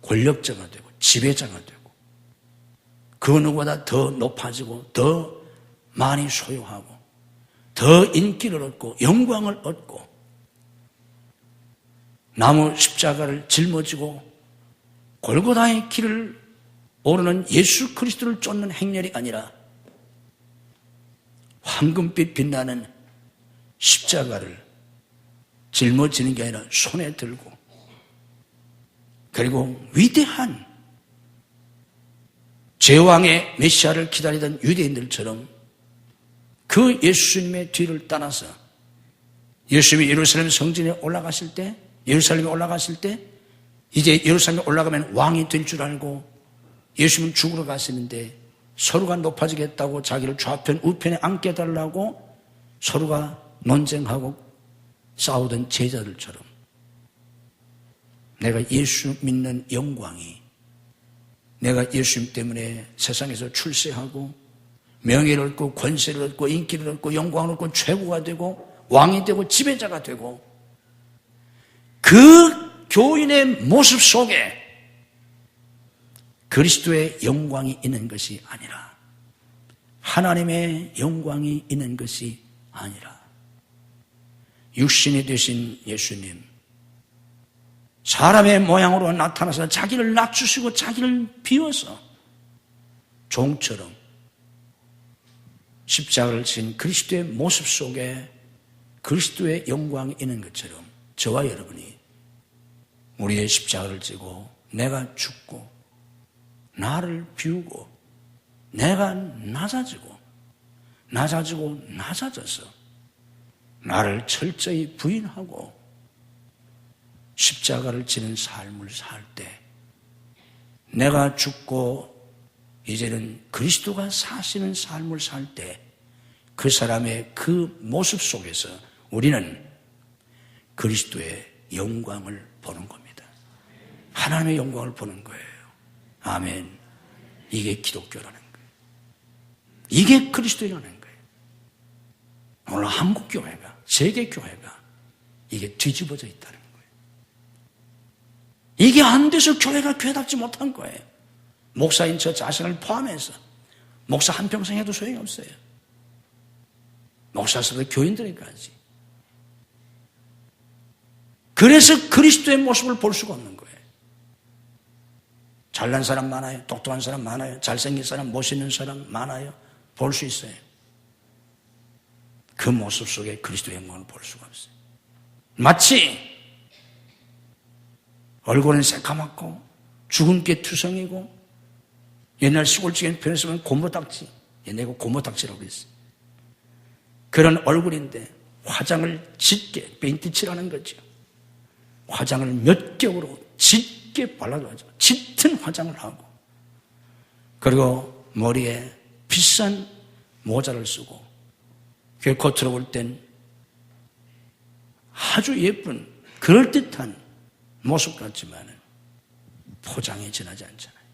권력자가 되고 지배자가 되고 그 누구보다 더 높아지고 더 많이 소유하고 더 인기를 얻고 영광을 얻고 나무 십자가를 짊어지고 골고다의 길을 오르는 예수 그리스도를 쫓는 행렬이 아니라 황금빛 빛나는 십자가를 짊어지는 게 아니라 손에 들고, 그리고 위대한 제왕의 메시아를 기다리던 유대인들처럼 그 예수님의 뒤를 따라서 예수님이 예루살렘 성전에 올라가실 때, 예루살렘에 올라가실 때 이제 예루살렘에 올라가면 왕이 될 줄 알고 예수님은 죽으러 가시는데 서로가 높아지겠다고 자기를 좌편 우편에 앉게 해달라고 서로가 논쟁하고 싸우던 제자들처럼 내가 예수 믿는 영광이, 내가 예수님 때문에 세상에서 출세하고 명예를 얻고 권세를 얻고 인기를 얻고 영광을 얻고 최고가 되고 왕이 되고 지배자가 되고, 그 교인의 모습 속에 그리스도의 영광이 있는 것이 아니라, 하나님의 영광이 있는 것이 아니라, 육신이 되신 예수님, 사람의 모양으로 나타나서 자기를 낮추시고 자기를 비워서 종처럼 십자가를 진 그리스도의 모습 속에 그리스도의 영광이 있는 것처럼 저와 여러분이 우리의 십자가를 지고 내가 죽고 나를 비우고 내가 낮아져서 나를 철저히 부인하고 십자가를 지는 삶을 살 때, 내가 죽고 이제는 그리스도가 사시는 삶을 살 때 그 사람의 그 모습 속에서 우리는 그리스도의 영광을 보는 겁니다. 하나님의 영광을 보는 거예요. 아멘. 이게 기독교라는 거예요. 이게 그리스도라는 거예요. 오늘 한국교회가, 세계교회가 이게 뒤집어져 있다는 거예요. 이게 안 돼서 교회가 교회답지 못한 거예요. 목사인 저 자신을 포함해서 목사 한평생 해도 소용이 없어요. 목사서도 교인들에까지. 그래서 그리스도의 모습을 볼 수가 없는 거예요. 잘난 사람 많아요. 똑똑한 사람 많아요. 잘생긴 사람, 멋있는 사람 많아요. 볼 수 있어요. 그 모습 속에 그리스도의 영광을 볼 수가 없어요. 마치 얼굴은 새까맣고 주근깨 투성이고, 옛날 시골집에 표현 쓰면 고무닥지, 옛날에 고무닥지라고 했어요. 그런 얼굴인데 화장을 짙게 페인트 칠하는 거죠. 화장을 몇 겹으로 짙게 발라줘야죠. 짙은 화장을 하고, 그리고 머리에 비싼 모자를 쓰고, 겉으로 볼 땐 아주 예쁜 그럴듯한 모습 같지만 포장이 지나지 않잖아요.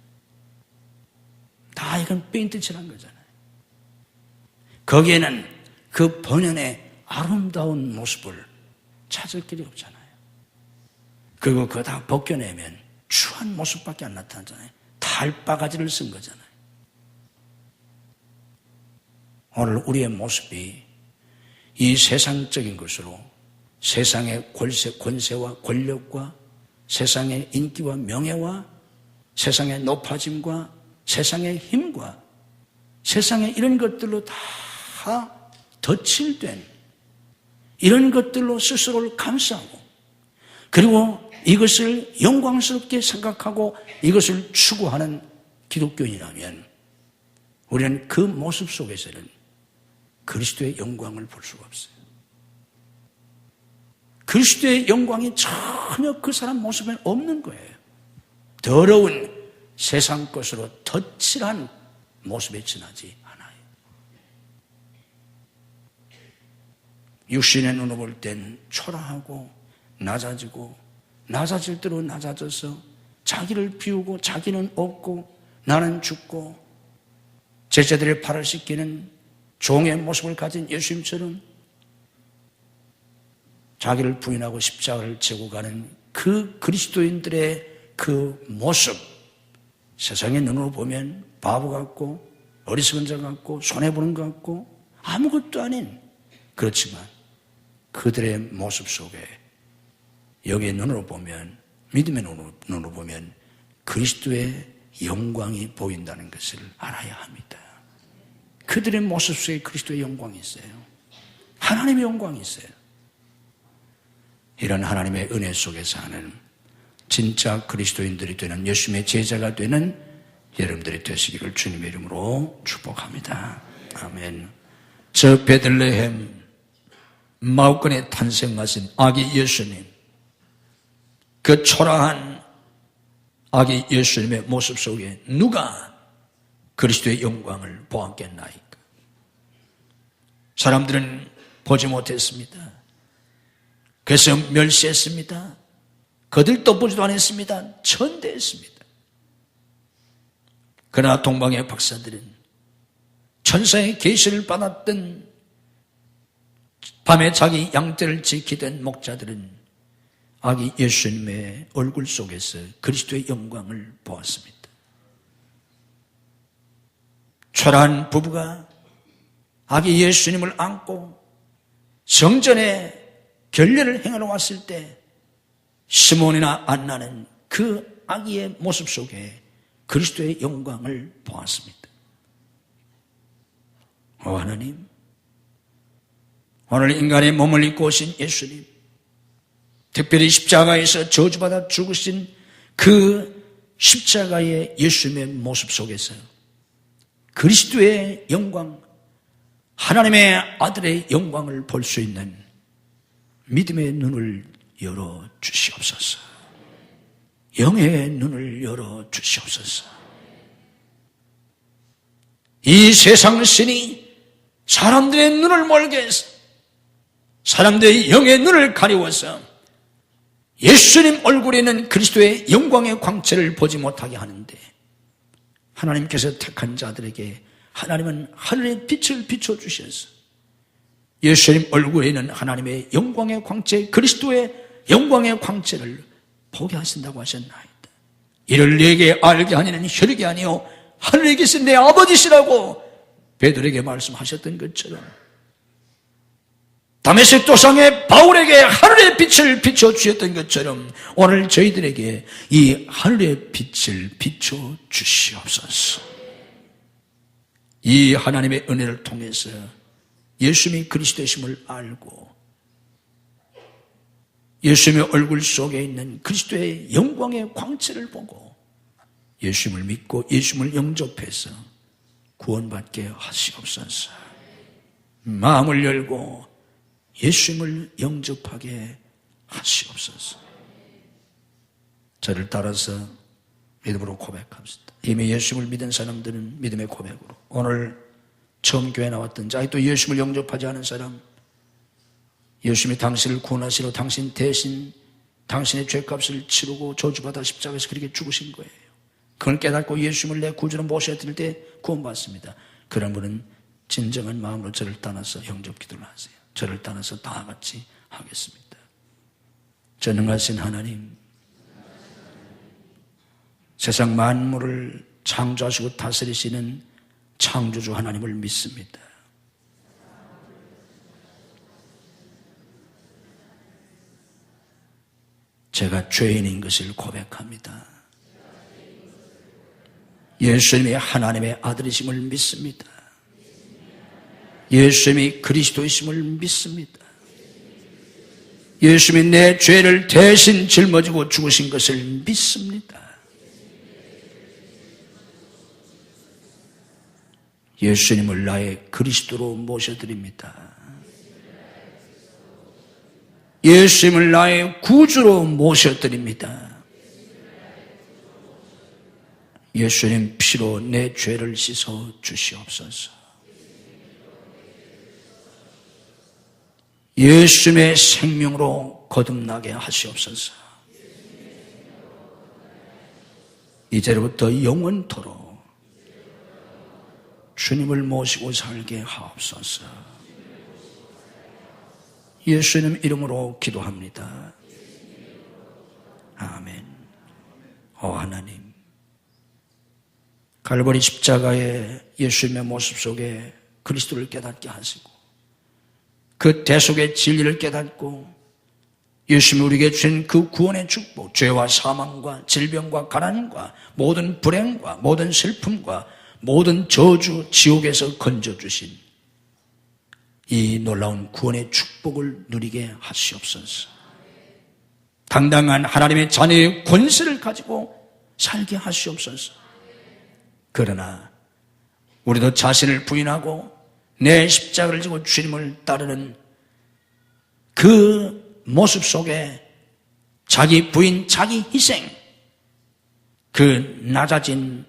다 이건 페인트 칠한 거잖아요. 거기에는 그 본연의 아름다운 모습을 찾을 길이 없잖아요. 그리고 그거 다 벗겨내면 추한 모습밖에 안 나타나잖아요. 달바가지를 쓴 거잖아요. 오늘 우리의 모습이 이 세상적인 것으로 세상의 권세와 권력과 세상의 인기와 명예와 세상의 높아짐과 세상의 힘과 세상의 이런 것들로 다 덧칠된 이런 것들로 스스로를 감싸고 그리고 이것을 영광스럽게 생각하고 이것을 추구하는 기독교인이라면 우리는 그 모습 속에서는 그리스도의 영광을 볼 수가 없어요. 그리스도의 영광이 전혀 그 사람 모습에 없는 거예요. 더러운 세상 것으로 덧칠한 모습에 지나지 않아요. 육신의 눈으로 볼 땐 초라하고 낮아지고 낮아질 대로 낮아져서 자기를 비우고 자기는 없고 나는 죽고 제자들의 발을 씻기는 종의 모습을 가진 예수님처럼 자기를 부인하고 십자가를 지고 가는 그 그리스도인들의 그 모습, 세상의 눈으로 보면 바보 같고 어리석은 자 같고 손해보는 것 같고 아무것도 아닌, 그렇지만 그들의 모습 속에 영의 눈으로 보면, 믿음의 눈으로 보면 그리스도의 영광이 보인다는 것을 알아야 합니다. 그들의 모습 속에 그리스도의 영광이 있어요. 하나님의 영광이 있어요. 이런 하나님의 은혜 속에 사는 진짜 그리스도인들이 되는, 예수님의 제자가 되는 여러분들이 되시기를 주님의 이름으로 축복합니다. 아멘. 저 베들레헴 마우간에 탄생하신 아기 예수님, 그 초라한 아기 예수님의 모습 속에 누가 그리스도의 영광을 보았겠나이까? 사람들은 보지 못했습니다. 그래서 멸시했습니다. 거들떠 보지도 않았습니다. 천대했습니다. 그러나 동방의 박사들은, 천사의 계시를 받았던 밤에 자기 양떼를 지키던 목자들은 아기 예수님의 얼굴 속에서 그리스도의 영광을 보았습니다. 초라한 부부가 아기 예수님을 안고 성전에 결례를 행하러 왔을 때 시몬이나 안나는 그 아기의 모습 속에 그리스도의 영광을 보았습니다. 오 하나님, 오늘 인간의 몸을 입고 오신 예수님, 특별히 십자가에서 저주받아 죽으신 그 십자가의 예수님의 모습 속에서 그리스도의 영광, 하나님의 아들의 영광을 볼 수 있는 믿음의 눈을 열어 주시옵소서. 영의 눈을 열어 주시옵소서. 이 세상 신이 사람들의 눈을 멀게 해서 사람들의 영의 눈을 가리워서 예수님 얼굴에는 그리스도의 영광의 광채를 보지 못하게 하는데, 하나님께서 택한 자들에게 하나님은 하늘의 빛을 비춰주셔서 예수님 얼굴에는 하나님의 영광의 광채, 그리스도의 영광의 광채를 보게 하신다고 하셨나이다. 이를 내게 알게 하니는 혈육이 아니요 하늘에 계신 내 아버지시라고 베드로에게 말씀하셨던 것처럼, 다메섹 도상의 바울에게 하늘의 빛을 비춰주셨던 것처럼 오늘 저희들에게 이 하늘의 빛을 비춰주시옵소서. 이 하나님의 은혜를 통해서 예수님이 그리스도이심을 알고 예수님의 얼굴 속에 있는 그리스도의 영광의 광채를 보고 예수님을 믿고 예수님을 영접해서 구원받게 하시옵소서. 마음을 열고 예수님을 영접하게 하시옵소서. 저를 따라서 믿음으로 고백합시다. 이미 예수님을 믿은 사람들은 믿음의 고백으로, 오늘 처음 교회 나왔던 자, 또 예수님을 영접하지 않은 사람, 예수님이 당신을 구원하시러 당신 대신 당신의 죄값을 치르고 저주받아 십자가에서 그렇게 죽으신 거예요. 그걸 깨닫고 예수님을 내 구주로 모셔드릴 때 구원받습니다. 그런 분은 진정한 마음으로 저를 따라서 영접 기도를 하세요. 저를 따라서 다 같이 하겠습니다. 전능하신 하나님, 세상 만물을 창조하시고 다스리시는 창조주 하나님을 믿습니다. 제가 죄인인 것을 고백합니다. 예수님이 하나님의 아들이심을 믿습니다. 예수님이 그리스도이심을 믿습니다. 예수님이 내 죄를 대신 짊어지고 죽으신 것을 믿습니다. 예수님을 나의 그리스도로 모셔드립니다. 예수님을 나의 구주로 모셔드립니다. 예수님 피로 내 죄를 씻어 주시옵소서. 예수님의 생명으로 거듭나게 하시옵소서. 이제로부터 영원토록 주님을 모시고 살게 하옵소서. 예수님 이름으로 기도합니다. 아멘. 하나님, 갈보리 십자가의 예수님의 모습 속에 그리스도를 깨닫게 하시고 그 대속의 진리를 깨닫고 예수님이 우리에게 주신 그 구원의 축복, 죄와 사망과 질병과 가난과 모든 불행과 모든 슬픔과 모든 저주, 지옥에서 건져주신 이 놀라운 구원의 축복을 누리게 하시옵소서. 당당한 하나님의 자녀의 권세를 가지고 살게 하시옵소서. 그러나 우리도 자신을 부인하고 내 십자가를 지고 주님을 따르는 그 모습 속에 자기 부인, 자기 희생, 그 낮아진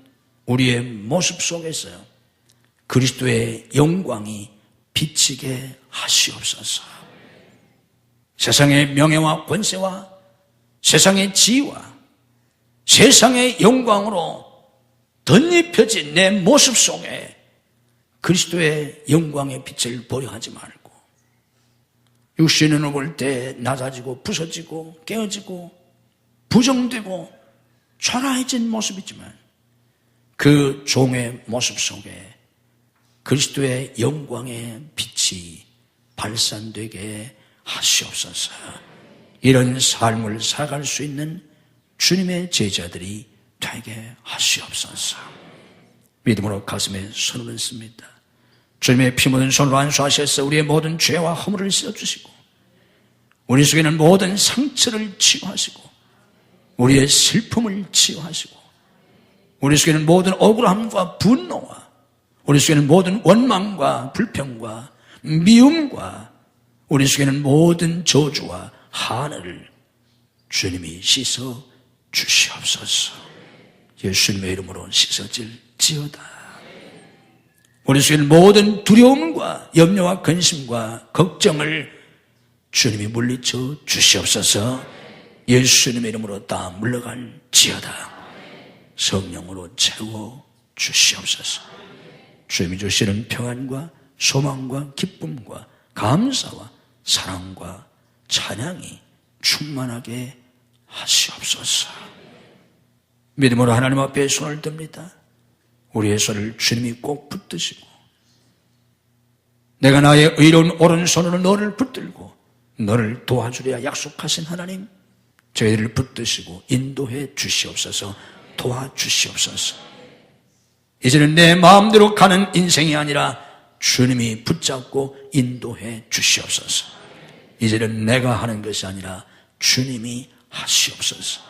우리의 모습 속에서 그리스도의 영광이 비치게 하시옵소서. 세상의 명예와 권세와 세상의 지위와 세상의 영광으로 덧입혀진 내 모습 속에 그리스도의 영광의 빛을 보려 하지 말고 육신의 눈을 볼 때 낮아지고 부서지고 깨어지고 부정되고 초라해진 모습이지만 그 종의 모습 속에 그리스도의 영광의 빛이 발산되게 하시옵소서. 이런 삶을 살아갈 수 있는 주님의 제자들이 되게 하시옵소서. 믿음으로 가슴에 손을 얹습니다. 주님의 피 묻은 손으로 안수하셔서 우리의 모든 죄와 허물을 씻어주시고 우리 속에는 모든 상처를 치유하시고 우리의 슬픔을 치유하시고 우리 속에는 모든 억울함과 분노와 우리 속에는 모든 원망과 불평과 미움과 우리 속에는 모든 저주와 한을 주님이 씻어 주시옵소서. 예수님의 이름으로 씻어질지어다. 우리 속에는 모든 두려움과 염려와 근심과 걱정을 주님이 물리쳐 주시옵소서. 예수님의 이름으로 다 물러갈지어다. 성령으로 채워 주시옵소서. 주님이 주시는 평안과 소망과 기쁨과 감사와 사랑과 찬양이 충만하게 하시옵소서. 믿음으로 하나님 앞에 손을 듭니다. 우리의 손을 주님이 꼭 붙드시고 내가 나의 의로운 오른손으로 너를 붙들고 너를 도와주려 약속하신 하나님, 저희들을 붙드시고 인도해 주시옵소서. 도와주시옵소서. 이제는 내 마음대로 가는 인생이 아니라 주님이 붙잡고 인도해 주시옵소서. 이제는 내가 하는 것이 아니라 주님이 하시옵소서.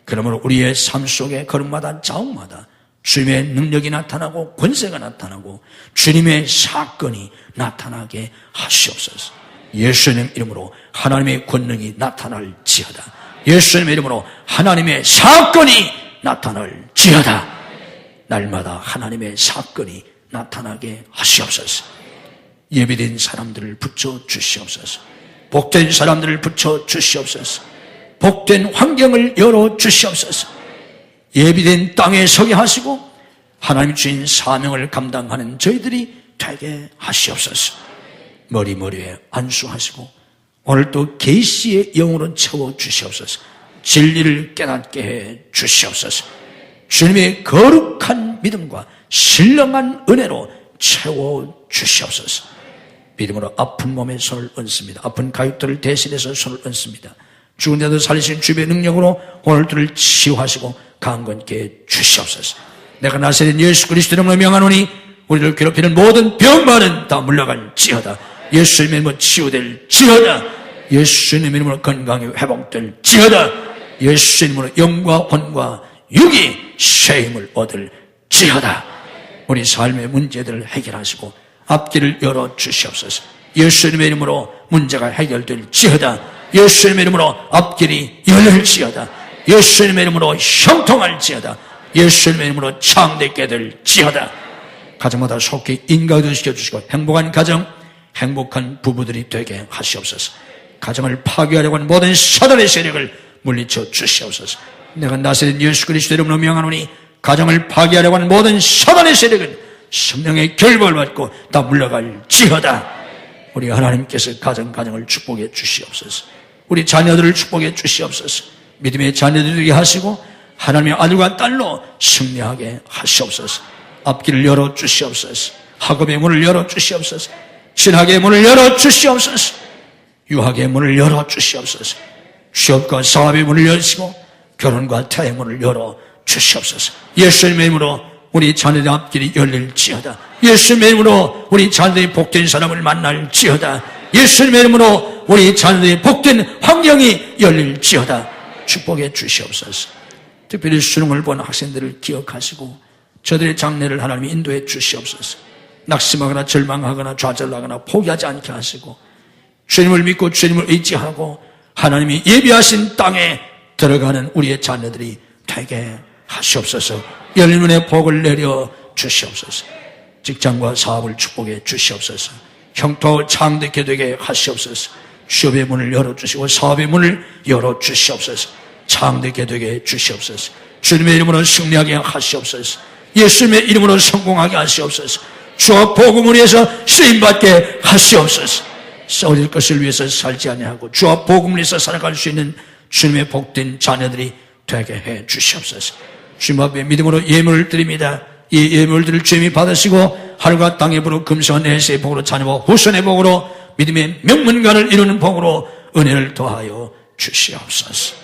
그러므로 우리의 삶 속에 걸음마다 자옥마다 주님의 능력이 나타나고 권세가 나타나고 주님의 사건이 나타나게 하시옵소서. 예수님 이름으로 하나님의 권능이 나타날지어다. 예수님의 이름으로 하나님의 사건이 나타날지어다. 날마다 하나님의 사건이 나타나게 하시옵소서. 예비된 사람들을 붙여 주시옵소서. 복된 사람들을 붙여 주시옵소서. 복된 환경을 열어주시옵소서. 예비된 땅에 서게 하시고 하나님 주신 사명을 감당하는 저희들이 되게 하시옵소서. 머리머리에 안수하시고 오늘 또 계시의 영으로 채워주시옵소서. 진리를 깨닫게 해 주시옵소서. 주님의 거룩한 믿음과 신령한 은혜로 채워주시옵소서. 믿음으로 아픈 몸에 손을 얹습니다. 아픈 가족들을 대신해서 손을 얹습니다. 죽은 자도 살리신 주의 능력으로 오늘들을 치유하시고 강건케 주시옵소서. 내가 나사렛 예수 그리스도 이름으로 명하노니 우리를 괴롭히는 모든 병만은 다 물러갈지어다. 예수님의 이름으로 치유될지어다. 예수님 이름으로 건강이 회복될지어다. 예수 이름으로 영과 혼과 육이 새 힘을 얻을지어다. 우리 삶의 문제들을 해결하시고 앞길을 열어주시옵소서. 예수님의 이름으로 문제가 해결될지어다. 예수님의 이름으로 앞길이 열릴지어다. 예수님의 이름으로 형통할지어다. 예수님의 이름으로 창대케 될지어다. 가정마다 속히 인가도 시켜주시고 행복한 가정, 행복한 부부들이 되게 하시옵소서. 가정을 파괴하려고 하는 모든 사단의 세력을 물리쳐 주시옵소서. 내가 나사렛 예수 그리스도 이름으로 명하노니 가정을 파괴하려고 하는 모든 사단의 세력은 성령의 결박을 받고 다 물러갈지어다. 우리 하나님께서 가정을 축복해 주시옵소서. 우리 자녀들을 축복해 주시옵소서. 믿음의 자녀들이 되게 하시고 하나님의 아들과 딸로 승리하게 하시옵소서. 앞길을 열어주시옵소서. 학업의 문을 열어주시옵소서. 신학의 문을 열어주시옵소서. 유학의 문을 열어주시옵소서. 취업과 사업의 문을 여시고 결혼과 태의 문을 열어주시옵소서. 예수님의 이름으로 우리 자녀의 앞길이 열릴지어다. 예수님의 이름으로 우리 자녀들이 복된 사람을 만날지어다. 예수님의 이름으로 우리 자녀들이 복된 환경이 열릴지어다. 축복해 주시옵소서. 특별히 수능을 본 학생들을 기억하시고 저들의 장래를 하나님이 인도해 주시옵소서. 낙심하거나 절망하거나 좌절하거나 포기하지 않게 하시고 주님을 믿고 주님을 의지하고 하나님이 예비하신 땅에 들어가는 우리의 자녀들이 되게 하시옵소서. 열문의 복을 내려 주시옵소서. 직장과 사업을 축복해 주시옵소서. 형통을 창대케 되게 하시옵소서. 취업의 문을 열어주시고 사업의 문을 열어주시옵소서. 창대케 되게 주시옵소서. 주님의 이름으로 승리하게 하시옵소서. 예수님의 이름으로 성공하게 하시옵소서. 주와 복음을 위해서 쓰임받게 하시옵소서. 썩어질 것을 위해서 살지 아니하고 주와 복음을 위해서 살아갈 수 있는 주님의 복된 자녀들이 되게 해 주시옵소서. 주님 앞에 믿음으로 예물을 드립니다. 이 예물들을 주님이 받으시고 하늘과 땅의 복으로 금수와 내세의 복으로 자녀와 후손의 복으로 믿음의 명문관을 이루는 복으로 은혜를 더하여 주시옵소서.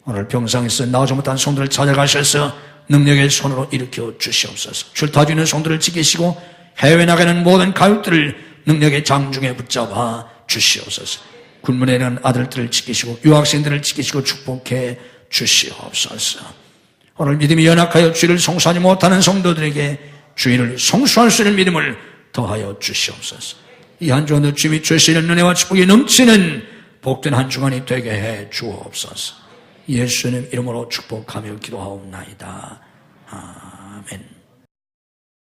오늘 병상에서 나오지 못한 성도를 찾아가셔서 능력의 손으로 일으켜 주시옵소서. 출타 주는 성도를 지키시고 해외 나가는 모든 가족들을 능력의 장중에 붙잡아 주시옵소서. 군문에 있는 아들들을 지키시고 유학생들을 지키시고 축복해 주시옵소서. 오늘 믿음이 연약하여 주의를 성수하지 못하는 성도들에게 주의를 성수할 수 있는 믿음을 더하여 주시옵소서. 이 한 주간도 주님이 주시는 은혜와 축복이 넘치는 복된 한 주간이 되게 해 주옵소서. 예수님 이름으로 축복하며 기도하옵나이다. 아멘.